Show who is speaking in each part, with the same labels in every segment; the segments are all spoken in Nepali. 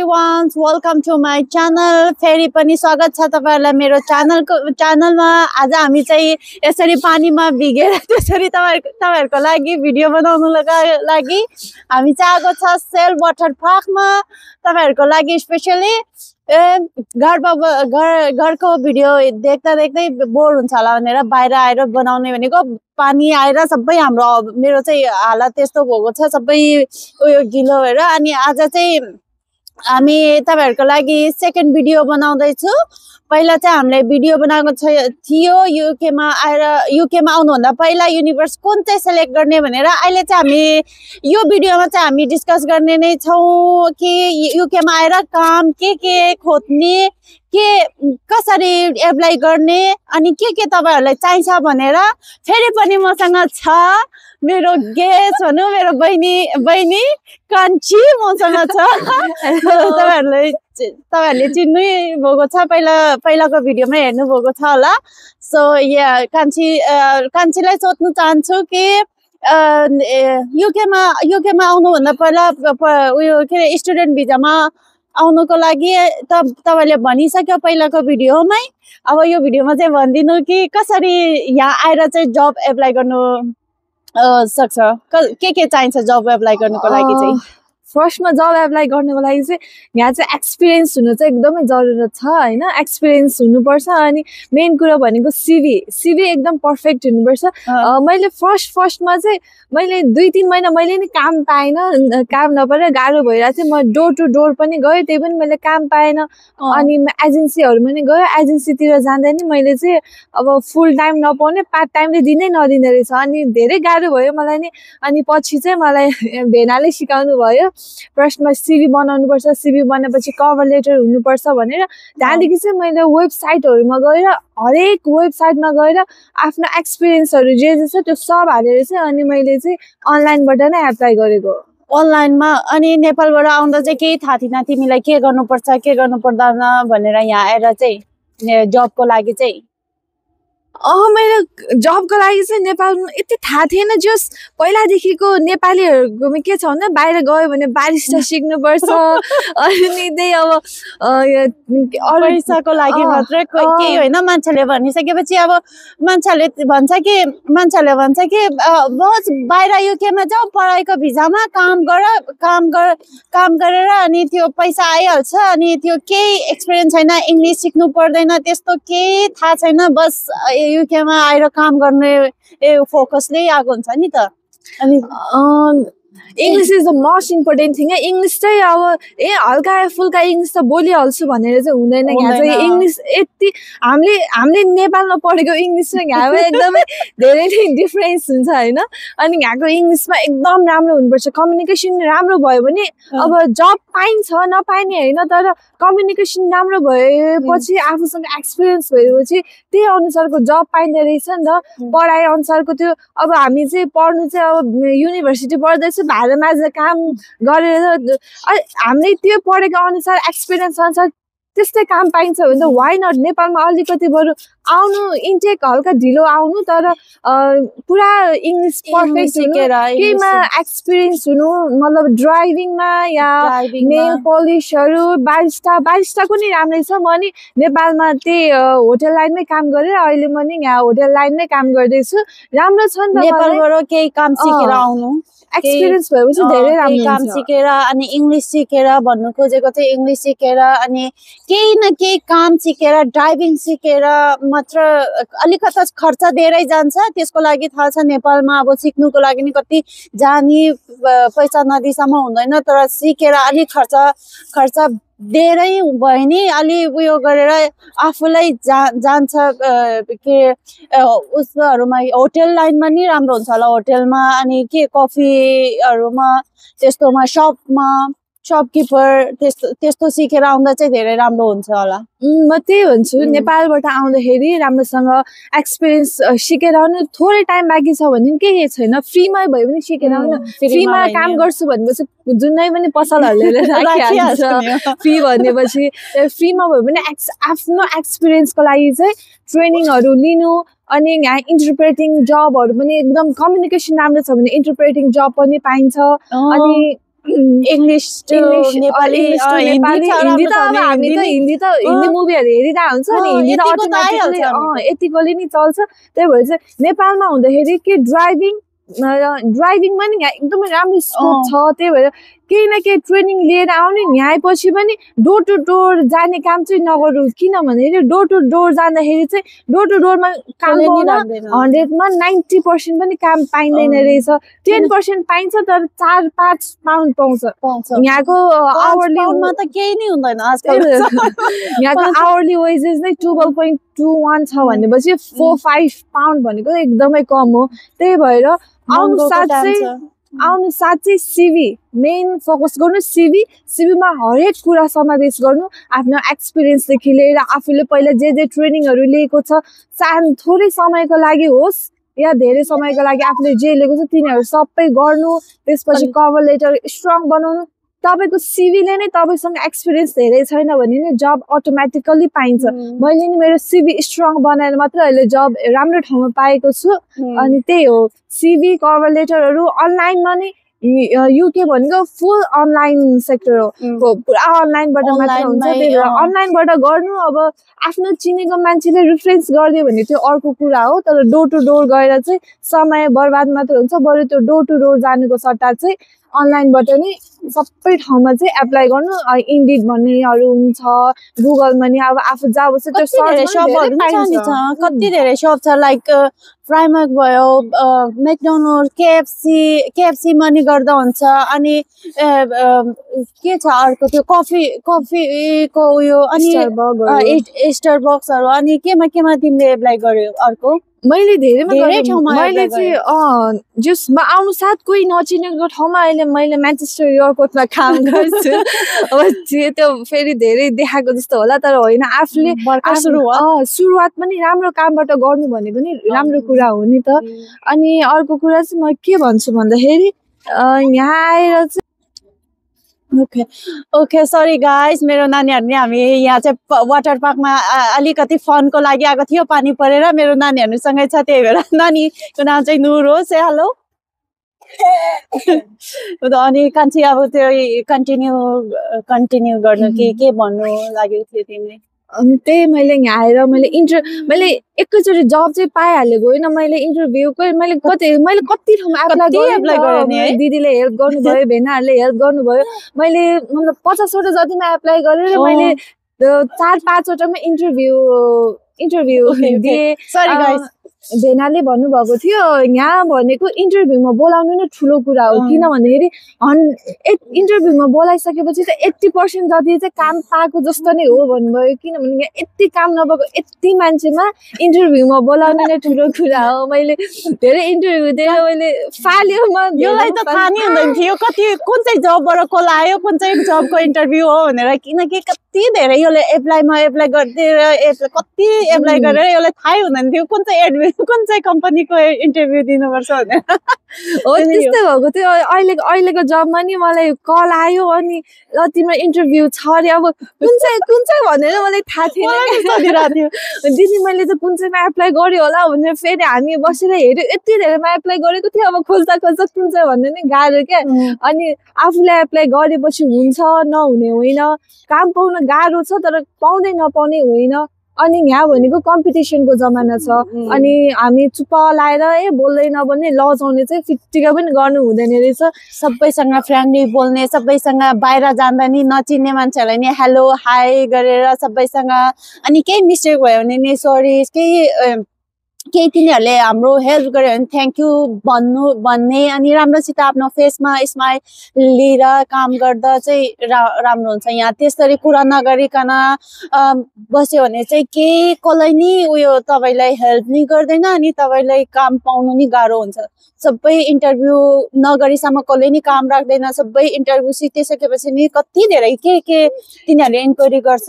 Speaker 1: everyone, welcome to my channel. फेरि पनि स्वागत छ तपाईहरुलाई मेरो च्यानलमा। आज हामी चाहिँ यसरी पानीमा भिगेर त्यसरी तपाईहरुको लागि भिडियो बनाउनको लागि हामी चाहिँ आएको छ सेल वाटर पार्कमा तपाईहरुको लागि स्पेशली। घरको भिडियो देख्दा देख्दै बोर हुन्छ होला भनेर बाहिर आएर बनाउने भनेको। पानी आएर सबै हाम्रो मेरो चाहिँ हालत त्यस्तो भएको छ, सबै उयो गिलो भएर। अनि आज चाहिँ हामी तपाईहरुको लागि सेकेन्ड भिडियो बनाउँदै छु। पहिला चाहिँ हामीले भिडियो बनाएको थियो युकेमा आउनुभन्दा पहिला युनिभर्स कुन चाहिँ सेलेक्ट गर्ने भनेर। अहिले चाहिँ हामी यो भिडियोमा चाहिँ हामी डिस्कस गर्ने नै छौं कि युकेमा आएर काम के खोज्ने, के कसरी एप्लाई गर्ने अनि के तपाईहरुलाई चाहिन्छ भनेर। फेरि पनि मसँग छ मेरो गेस्ट भनौं, मेरो बहिनी कान्छी मसँग छ। तपाईहरुले चिन्नु भएको छ, पहिलाको भिडियोमा हेर्नु भएको छ होला। सो कान्छीलाई सोध्नु चाहन्छु कि युकेमा आउनुभन्दा पहिला उयो के स्टुडेन्ट भिजामा आउनुको लागि तपाईले भनिसक्यो पहिलाको भिडियोमै। अब यो भिडियोमा चाहिँ भन्दिनु कि कसरी यहाँ आएर चाहिँ जब एप्लाई गर्नु सक्छ, के चाहिन्छ जब एप्लाई गर्नुको लागि चाहिँ।
Speaker 2: फर्स्टमा जब एप्लाई गर्नको लागि चाहिँ यहाँ चाहिँ एक्सपिरियन्स हुनु चाहिँ एकदमै जरुरत छ हैन। एक्सपिरियन्स हुनुपर्छ अनि मेन कुरा भनेको सिभी एकदम पर्फेक्ट हुनुपर्छ। मैले फर्स्टमा चाहिँ मैले 2-3 महिना मैले नि काम पाएन, काम नपाएर गाह्रो भइरहेको थियो। म डोर टु डोर पनि गएँ, त्यही पनि मैले काम पाएन। अनि एजेन्सीहरुमा नि गएँ, एजेन्सीतिर जाँदा नि मैले चाहिँ अब फुल टाइम नपाउने, पार्ट टाइमले दिनै नदिँदै रहेछ। अनि धेरै गाह्रो भयो मलाई नि। अनि पछि चाहिँ मलाई भेनाले सिकाउनु भयो फर्स्टमा सिभी बनाउनुपर्छ, सिभी बनाएपछि कभर लेटर हुनुपर्छ भनेर। त्यहाँदेखि चाहिँ मैले वेबसाइटहरुमा गएर हरेक वेबसाइटमा गएर आफ्नो एक्सपिरियन्सहरु जे छ त्यो सब हालेर चाहिँ अनि मैले चाहिँ अनलाइनबाट नै एप्लाई गरेको।
Speaker 1: अनलाइनमा अनि नेपालबाट आउँदा चाहिँ केही थाहा थिएन तिमीलाई के गर्नुपर्छ के गर्नु पर्दैन भनेर यहाँ आएर चाहिँ जबको लागि चाहिँ।
Speaker 2: मैले जबको लागि चाहिँ नेपालमा यति थाहा थिएन। जस पहिलादेखिको नेपालीहरुकोमा के छ भन्दा बाहिर गयो भने बारिस्टा सिक्नुपर्छ अनि त्यही अब
Speaker 1: पैसाको लागि मात्रै केही होइन। मान्छेले भनिसकेपछि अब मान्छेले भन्छ कि बस बाहिर युकेमा जाऊ, पढाइको भिजामा काम गरेर अनि त्यो पैसा आइहाल्छ। अनि त्यो केही एक्सपिरियन्स छैन, इंग्लिश सिक्नु पर्दैन, त्यस्तो केही थाहा छैन। बस युकेमा आएर काम गर्ने फोकसले आएको हुन्छ नि त। अनि
Speaker 2: English is the most important thing. English चाहिँ अब हल्का फुल्का इंग्लिश त बोलिहाल्छु भनेर चाहिँ हुँदैन। यहाँ चाहिँ इंग्लिश यति हामीले नेपालमा पढेको इंग्लिश र यहाँ एकदमै धेरै नै डिफरेन्स हुन्छ हैन। अनि यहाँको इंग्लिशमा एकदम राम्रो हुनुपर्छ, कम्युनिकेसन राम्रो भयो भने अब जब पाइन्छ नपाइने हैन, तर कम्युनिकेसन राम्रो भएपछि आफूसँग एक्सपिरियन्स भएपछि त्यही अनुसारको जब पाइँदो रहेछ नि त। पढाइ अनुसारको त्यो अब हामी चाहिँ पढ्नु चाहिँ अब युनिभर्सिटी पढ्दैछु, भाडामा काम गरेर हामीले त्यो पढेको अनुसार एक्सपिरियन्स अनुसार त्यस्तै काम पाइन्छ भने त वाइ नट। नेपालमा अलिकति बरु आउनु इन्टेक हल्का ढिलो आउनु, तर पुरा इंग्लिश पर्फेक्ट सिकेर केहीमा एक्सपिरियन्स हुनु, मतलब ड्राइभिङमा या नेल पलिसहरु, बारिस्टाको नि राम्रै छ। म नि नेपालमा त्यही होटल लाइनमै काम गरेर अहिले म नि यहाँ होटल लाइनमै काम गर्दैछु। राम्रो छ नि त
Speaker 1: नेपालबाट केही काम सिकेर आउनु,
Speaker 2: एक्सपिरियन्स भएपछि धेरै राम्रो
Speaker 1: काम सिकेर अनि इंग्लिश सिकेर भन्नु खोजेको चाहिँ इंग्लिश सिकेर अनि केही न केही काम सिकेर ड्राइभिङ सिकेर मात्र। अलिकति खर्च धेरै जान्छ, त्यसको लागि थाहा छ नेपालमा अब सिक्नुको लागि नि कति जानी पैसा नदीसम्म हुँदैन, तर सिकेर अलिक खर्च धेरै भयो नि अलि उयो गरेर आफूलाई जान्छ के उसहरुमा होटल लाइनमा नि राम्रो हुन्छ होला। होटलमा अनि के कफीहरुमा त्यस्तोमा शपकिपर त्यस्तो सिकेर आउँदा चाहिँ धेरै राम्रो हुन्छ होला।
Speaker 2: म त्यही भन्छु, नेपालबाट आउँदाखेरि राम्रोसँग एक्सपिरियन्स सिकेर आउनु। थोरै टाइम बाँकी छ भने केही छैन, फ्रीमा भए पनि सिकेर आउनु। फ्रीमा काम गर्छु भनेपछि जुनै पनि पसलहरुले राखिहाल्छ फ्री भनेपछि। फ्रीमा भयो भने आफ्नो एक्सपिरियन्सको लागि चाहिँ ट्रेनिङहरु लिनु। अनि यहाँ इन्टरप्रेटिङ जबहरु पनि एकदम कम्युनिकेसन राम्रो छ भने इन्टरप्रेटिङ जब पनि पाइन्छ। अनि
Speaker 1: इंग्लिश टु नेपाली
Speaker 2: हिन्दी त अब हामी त हिन्दी मुभीहरू हेरिरहेको हुन्छ नि हिन्दी त अटोमेटिकली यतिकोले नि चल्छ त्यही भएर चाहिँ नेपालमा हुँदाखेरि के ड्राइभिङमा नि यहाँ एकदमै राम्रो स्कोप छ त्यही भएर केही न केही ट्रेनिङ लिएर आउने यहाँ आएपछि पनि डोर टु डोर जाने काम चाहिँ नगरौँ किनभने डोर टु डोर जाँदाखेरि चाहिँ डोर टु डोरमा काम पाउन 100मा 90% पनि काम पाइँदैन रहेछ 10% पाइन्छ तर 4-5 पाउन्ड पाउँछ यहाँको आवरलीमा
Speaker 1: त केही नै हुँदैन आजकल
Speaker 2: यहाँको आवरली वेजेस नै 12.21 छ भनेपछि 4-5 पाउन्ड भनेको एकदमै कम हो त्यही भएर आउनु साथ चाहिँ सिभी मेन फोकस गर्नु सिभीमा हरेक कुरा समावेश गर्नु आफ्नो एक्सपिरियन्सदेखि लिएर आफूले पहिला जे ट्रेनिङहरू लिएको छ थोरै समयको लागि होस् या धेरै समयको लागि आफूले जे लिएको छ तिनीहरू सबै गर्नु त्यसपछि कभर लेटर स्ट्रङ बनाउनु तपाईको सिभीले नै तपाईसँग एक्सपिरियन्स धेरै छैन भने नि जब अटोमेटिकली पाइन्छ मैले नि मेरो सिभी स्ट्रङ बनाएर मात्र अहिले जब राम्रो ठाउँमा पाएको छु अनि त्यही हो सिभी कभर लेटरहरू अनलाइनमा नै युके भनेको फुल अनलाइन सेक्टर हो पुरा अनलाइनबाट मात्र हुन्छ त्यही भएर अनलाइनबाट गर्नु अब आफ्नो चिनेको मान्छेले रिफरेन्स गरिदियो भने त्यो अर्को कुरा हो तर डोर टु डोर गएर चाहिँ समय बर्बाद मात्र हुन्छ बरु त्यो डोर टु डोर जानुको सट्टा चाहिँ अनलाइनबाट नै सबै ठाउँमा चाहिँ एप्लाई गर्नु इन्डिड भन्नेहरू हुन्छ गुगलमा नि अब आफू जहाँ बस्छ त्यो
Speaker 1: कति धेरै सप छ लाइक प्राइमर्क भयो मैकडोनल्ड केएफसी मनी गर्दा हुन्छ अनि के छ अर्को त्यो कफीको उयो अनि स्टारबक्सहरू अनि केमा तिमीले एप्लाई गर्यो अर्को
Speaker 2: मैले धेरै ठाउँमा मैले चाहिँ जसमा आउनु साथ कोही नचिनेको ठाउँमा अहिले मैले म्यान्चेस्टर एयरपोर्टमा काम गर्छु अब त्यो फेरि धेरै देखाएको जस्तो होला तर होइन आफूले सुरुवात पनि राम्रो कामबाट गर्नु भनेको नि राम्रो कुरा हो नि त अनि अर्को कुरा चाहिँ म के भन्छु भन्दाखेरि यहाँ आएर चाहिँ
Speaker 1: ओके सरी गाइस मेरो नानीहरुले हामी यहाँ चाहिँ वाटर पार्कमा अलिकति फनको लागि आएको थियो पानी परेर मेरो नानीहरुसँगै छ त्यही भएर नानीको नाम चाहिँ नुर हो से हेलो अनि कान्छी अब त्यो कन्टिन्यू गर्नु के भन्नु लाग्यो थियो तिमीले
Speaker 2: त्यही मैले यहाँ आएर मैले एकैचोटि जब चाहिँ पाइहालेको होइन मैले इन्टरभ्यूकै मैले कति ठाउँमा एप्लाई गरेँ दिदीले हेल्प गर्नुभयो भेनाहरूले हेल्प गर्नुभयो मैले मतलब 50वटा जतिमा एप्लाई गरेर मैले 4-5 वटामा इन्टरभ्यू दिएँ भेनाले भन्नुभएको थियो यहाँ भनेको इन्टरभ्यूमा बोलाउनु नै ठुलो कुरा हो किनभनेखेरि इन्टरभ्यूमा बोलाइसकेपछि त 80% जति चाहिँ काम पाएको जस्तो नै हो भन्नुभयो किनभने यहाँ यति काम नभएको यति मान्छेमा इन्टरभ्यूमा बोलाउनु नै ठुलो कुरा हो मैले धेरै इन्टरभ्यू दिएर मैले फाल्योमा
Speaker 1: योलाई त थाहा नै हुँदैन थियो कुन चाहिँ जबबाट कल आयो कुन चाहिँ जबको इन्टरभ्यू हो भनेर किनकि कति धेरै यसले एप्लाई गर्दै कति एप्लाई गरेर यसलाई थाहै हुँदैन थियो कुन चाहिँ कम्पनीको इन्टरभ्यू दिनुपर्छ भनेर
Speaker 2: हो त्यस्तै भएको थियो अहिलेको जबमा नि मलाई कल आयो अनि ल तिम्रो इन्टरभ्यू छ अरे अब कुन चाहिँ भनेर मलाई थाहा थिएन दिदी मैले त कुन चाहिँमा एप्लाई गरेँ होला भनेर फेरि हामी बसेर हेऱ्यो यति धेरैमा एप्लाई गरेको थियो अब खोज्दा कुन चाहिँ भन्ने नि गाह्रो क्या अनि आफूले एप्लाई गरेपछि हुन्छ नहुने होइन काम पाउन गाह्रो छ तर पाउँदै नपाउने होइन अनि यहाँ भनेको कम्पिटिसनको जमाना छ अनि हामी चुप्प लाएर बोल्दै नबोल्ने लजाउने चाहिँ फिट्टिका पनि गर्नु हुँदैन रहेछ
Speaker 1: सबैसँग फ्रेन्डली बोल्ने सबैसँग बाहिर जाँदा नि नचिन्ने मान्छेहरूलाई नि हेलो हाई गरेर सबैसँग अनि केही मिस्टेक भयो भने नि सरी केही तिनीहरूले हाम्रो हेल्प गर्यो भने थ्याङ्क यू भन्ने अनि राम्रोसित आफ्नो फेसमा स्माइल लिएर काम गर्दा चाहिँ राम्रो हुन्छ यहाँ त्यसरी कुरा नगरिकन बस्यो भने चाहिँ केही कसलाई नि उयो तपाईँलाई हेल्प नि गर्दैन अनि तपाईँलाई काम पाउनु नि गाह्रो हुन्छ सबै इन्टरभ्यू नगरीसम्म कसले नि काम राख्दैन सबै इन्टरभ्यू सिकिसकेपछि नि कति धेरै के तिनीहरूले इन्क्वायरी गर्छ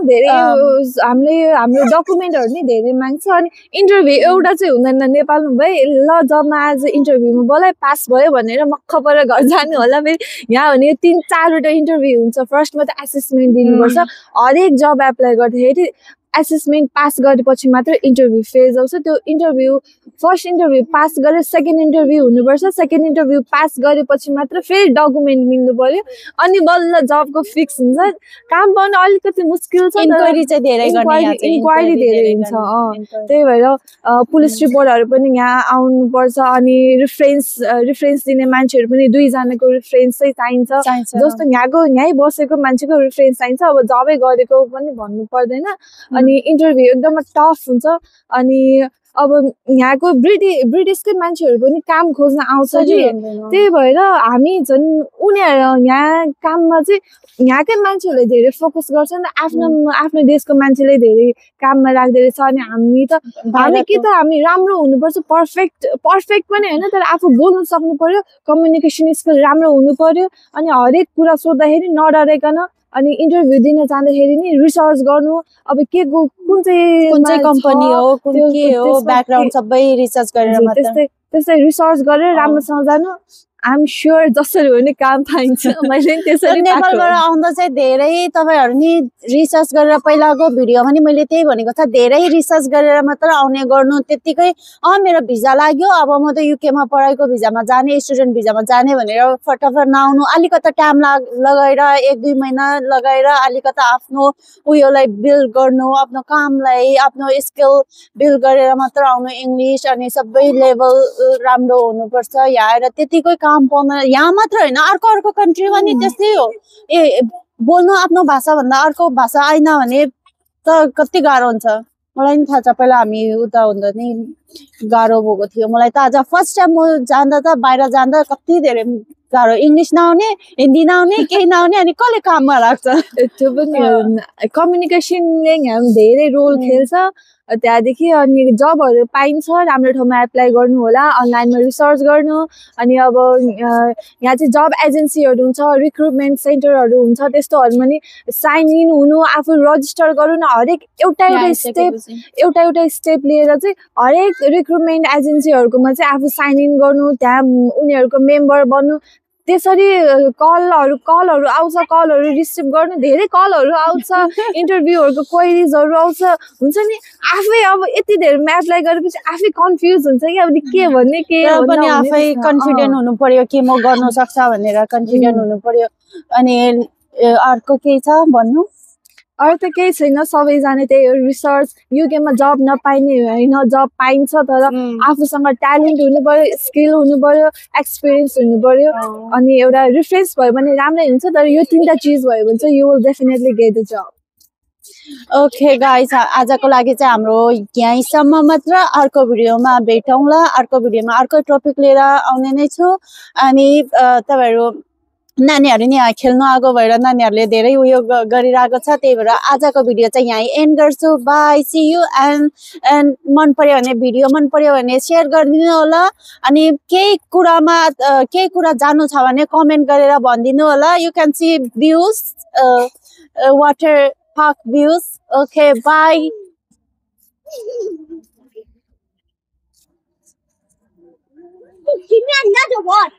Speaker 2: धेरै हाम्रो डकुमेन्टहरू नि धेरै माग्छ अनि इन्टरभ्यू एउटा चाहिँ हुँदैन नेपालमा भए ल जबमा आज इन्टरभ्यूमा बोलाइ पास भयो भनेर मक्ख परेर घर जानु होला फेरि यहाँ भने 3-4 वटा इन्टरभ्यू हुन्छ फर्स्टमा त एसेसमेन्ट दिनुपर्छ हरेक जब एप्लाई गर्दाखेरि एसेसमेन्ट पास गरेपछि मात्र इन्टरभ्यू फेज आउँछ त्यो इन्टरभ्यू फर्स्ट इन्टरभ्यू पास गरेर सेकेन्ड इन्टरभ्यू हुनुपर्छ सेकेन्ड इन्टरभ्यू पास गरेपछि मात्र फेरि डकुमेन्ट मिल्नु पर्यो अनि बल्ल जबको फिक्स हुन्छ काम पाउन अलिकति मुस्किल छ
Speaker 1: इन्क्वायरी चाहिँ धेरै गर्ने यहाँ चाहिँ
Speaker 2: इन्क्वायरी धेरै हुन्छ त्यही भएर पुलिस रिपोर्टहरू पनि यहाँ आउनुपर्छ अनि रिफरेन्स दिने मान्छेहरू पनि 2 जनाको रिफरेन्स चाहिँ चाहिन्छ जस्तो यहीँ बसेको मान्छेको रिफरेन्स चाहिन्छ अब जबै गरेको पनि भन्नु पर्दैन अनि इन्टरभ्यू एकदम टफ हुन्छ अनि अब यहाँको ब्रिटिसकै मान्छेहरू पनि काम खोज्न आउँछ कि त्यही भएर हामी झन् उनीहरू यहाँ काममा चाहिँ यहाँकै मान्छेहरूले धेरै फोकस गर्छन् आफ्नो देशको मान्छेले धेरै काममा राख्दै रहेछ अनि हामी राम्रो हुनुपर्छ पर्फेक्ट पनि होइन तर आफू बोल्नु सक्नु पर्यो कम्युनिकेसन स्किल राम्रो हुनु पर्यो अनि हरेक कुरा सोद्धाखेरि नडराइकन अनि इन्टरभ्यू दिन जाँदाखेरि नि रिसर्च गर्नु अब कुन चाहिँ
Speaker 1: कम्पनी हो कुन के हो ब्याकग्राउन्ड सबै रिसर्च गरेर
Speaker 2: त्यस्तै रिसर्च गरेर राम्रोसँग जानु आइएम स्योर जसरी भने काम पाइन्छ मैले त्यसरी
Speaker 1: नेपालबाट आउँदा चाहिँ धेरै तपाईहरु नि रिसर्च गरेर पहिलाको भिडियोमा नि मैले त्यही भनेको छ धेरै रिसर्च गरेर मात्र आउने गर्नु त्यतिकै मेरो भिजा लाग्यो अब म त युके मा पढाइको भिजामा जाने स्टुडेन्ट भिजामा जाने भनेर फटाफट नआउनु अलिकति टाइम लगाएर 1-2 महिना लगाएर अलिकति आफ्नो उयोलाई बिल्ड गर्नु आफ्नो कामलाई आफ्नो स्किल बिल्ड गरेर मात्र आउनु इंग्लिश अनि सबै लेभल राम्रो हुनुपर्छ यहाँ आएर त्यतिकै काम पाउन यहाँ मात्र हैन अर्को कन्ट्रीमा नि त्यस्तै हो बोल्नु आफ्नो भाषा भन्दा अर्को भाषा आइन भने त कति गाह्रो हुन्छ मलाई नि थाहा छ पहिला हामी उता हुँदा नि गाह्रो भएको थियो मलाई त आज फर्स्ट टाइम म जाँदा त बाहिर जाँदा कति धेरै गाह्रो इंग्लिश नआउने हिन्दी नआउने केही नआउने अनि कसले काममा राख्छ
Speaker 2: त्यो पनि कम्युनिकेसनले यहाँ धेरै रोल खेल्छ त्यहाँदेखि अनि जबहरू पाइन्छ राम्रो ठाउँमा एप्लाई गर्नु होला अनलाइनमा रिसर्च गर्नु अनि अब यहाँ चाहिँ जब एजेन्सीहरू हुन्छ रिक्रुटमेन्ट सेन्टरहरू हुन्छ त्यस्तोहरूमा नि साइन इन हुनु आफू रजिस्टर गर्नु न हरेक एउटा स्टेप लिएर चाहिँ हरेक रिक्रुटमेन्ट एजेन्सीहरूकोमा चाहिँ आफू साइन इन गर्नु त्यहाँ उनीहरूको मेम्बर बन्नु त्यसरी कलहरू आउँछ कलहरू रिसिभ गर्नु धेरै कलहरू आउँछ इन्टरभ्यूहरूको क्वेरीजहरू आउँछ हुन्छ नि आफै अब यति धेरै एप्लाई गरेपछि आफै कन्फ्युज हुन्छ कि अब के भन्ने के
Speaker 1: पनि आफै कन्फिडेन्ट हुनु पर्यो के म गर्न सक्छ भनेर कन्फिडेन्ट हुनु पर्यो अनि अर्को के छ भन्नु
Speaker 2: अरू त केही छैन सबैजना त्यही हो रिसर्च युकेमा जब नपाइने होइन जब पाइन्छ तर आफूसँग ट्यालेन्ट हुनु पर्यो स्किल हुनु पर्यो एक्सपिरियन्स हुनु पर्यो अनि एउटा रिफरेन्स भयो भने राम्रै हुन्छ तर यो 3टा चिज भयो भने चाहिँ you will definitely get the जब
Speaker 1: ओके गाइस आजको लागि चाहिँ हाम्रो यहीँसम्म मात्र अर्को भिडियोमा भेटौँला अर्को भिडियोमा अर्को टपिक लिएर आउने नै छु अनि तपाईहरु नानीहरु नि खेल्न आगो भएर नानीहरुले धेरै उयो गरिरहेको छ त्यही भएर आजको भिडियो चाहिँ यही एन्ड गर्छु बाइ सी यू एन्ड मन पर्यो भने भिडियो मन पर्यो भने शेयर गरिदिनु होला अनि केही कुरा जान्नु छ भने कमेन्ट गरेर भनिदिनु होला you can see views water park views okay bye Give me another one.